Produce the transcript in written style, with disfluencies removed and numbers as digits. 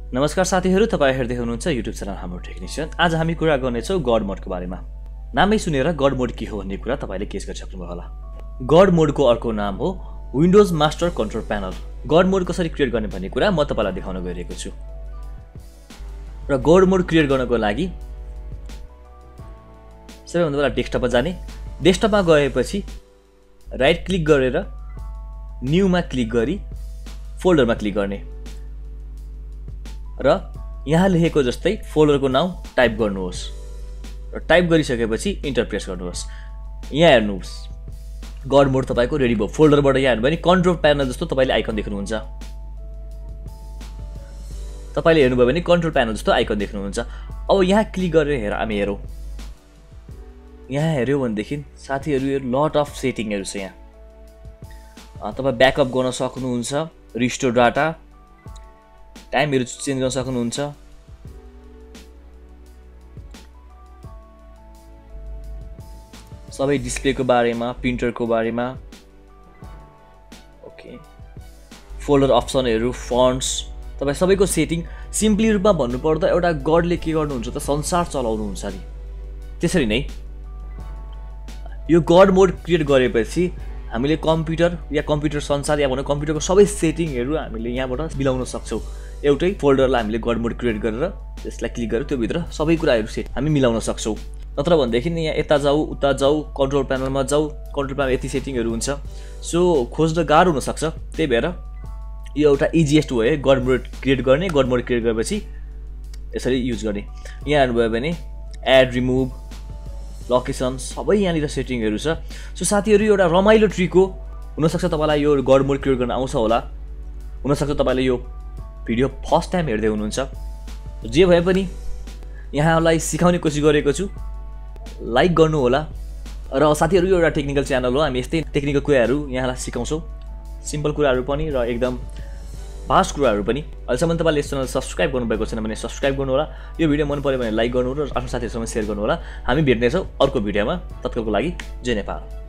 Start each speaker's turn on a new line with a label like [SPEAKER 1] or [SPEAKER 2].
[SPEAKER 1] नमस्कार साथीहरू, तपाईं हेर्दै हुनुहुन्छ युट्युब च्यानल हाम्रो टेक्निशियन। आज हामी कुरा गर्नेछौँ गड मोडको बारेमा। नामै सुनेर गड मोड के हो भन्ने कुरा तपाईले गेस गरिसक्नुभयो होला। गड मोडको अर्को नाम हो windows master control panel. God mode कसरी क्रिएट गर्ने भन्ने कुरा म तपाईलाई देखाउन गइरहेको छु। र गड मोड क्रिएट गर्नको लागि सबैभन्दा पहिला डेस्कटपमा जाने। डेस्कटपमा गएपछि राइट क्लिक गरेर न्यूमा क्लिक गरी फोल्डरमा क्लिक गर्ने र यहाँ लेखेको जस्तै फोल्डरको नाम टाइप गर्नुहोस् र टाइप गरिसकेपछि इन्टर प्रेस गर्नुहोस्। यहाँ हेर्नुहोस् गड मोड तपाईको रेडी भयो। फोल्डरबाट यहाँ हेर्नु भने कन्ट्रोल प्यानल जस्तो तपाईले आइकन देख्नुहुन्छ। तपाईले हेर्नुभयो भने कन्ट्रोल प्यानल जस्तो आइकन देख्नुहुन्छ। अब यहाँ क्लिक गरेर हामी हेरौँ। यहाँ हेर्यो भनेदेखि साथीहरु यो लट अफ सेटिङहरु छ। यहाँ तपाई ब्याकअप गर्न सक्नुहुन्छ, रिस्टोर डाटा, टाइमहरु चेन्ज गर्न सक्नुहुन्छ, सबै डिस्प्लेको बारेमा, प्रिन्टरको बारेमा, ओके, फोल्डर अप्सनहरु, फन्ट्स, तपाई सबैको सेटिङ। सिम्पली रूपमा भन्नुपर्दा एउटा गडले के गर्नुहुन्छ त संसार चलाउनुहुन्छ नि। त्यसरी नै यो गड मोड क्रिएट गरेपछि हामीले कम्प्युटर या कम्प्युटर संसार या भनौं कम्प्युटरको सबै सेटिङहरु हामीले यहाँबाट मिलाउन सक्छौं। एउटै फोल्डरलाई हामीले गड मोड क्रिएट गरेर त्यसलाई क्लिक गरेर त्यो भित्र सबै कुराहरु सेट हामी मिलाउन सक्छौं। नत्र भन्देखि यहाँ यता जाऊ उता जाऊ, कन्ट्रोल प्यानलमा जाऊ, कन्ट्रोल प्यानल यति सेटिङहरु हुन्छ, सो खोज्न गाह्रो हुन सक्छ। त्यही भएर यो एउटा इजिएस्ट वे हो गड मोड क्रिएट गर्ने। गड मोड क्रिएट गरेपछि यसरी युज गर्ने। यहाँ हेर्नुभयो भने एड, रिमुभ, लोकेसन सबै यहाँनिर सेटिङहरु छ। सो साथीहरु एउटा रमाइलो ट्रिक हो। हुन सक्छ तपाईलाई यो गड मोड क्रिएट गर्न आउँछ होला, हुन सक्छ तपाईले यो भिडियो फर्स्ट टाइम हेर्दै हुनुहुन्छ। जे भए पनि यहाँलाई सिकाउने कोसिस गरेको छु। लाइक गर्नु होला। र साथीहरु यो एउटा टेक्निकल च्यानल हो। हामी यस्तै टेक्निकल कुराहरु यहाँलाई सिकाउँछौं। सिम्पल कुराहरु पनि र एकदम फास्ट कुराहरु पनि। अहिलेसम्म तपाईले यस च्यानल सब्स्क्राइब गर्नुभएको छैन भने सब्स्क्राइब गर्नु होला। यो भिडियो मन पर्यो भने लाइक गर्नु र आफ्नो साथीहरुसँग शेयर गर्नु होला। हामी भेट्नेछौं अर्को भिडियोमा। तत्कालको लागि जय नेपाल।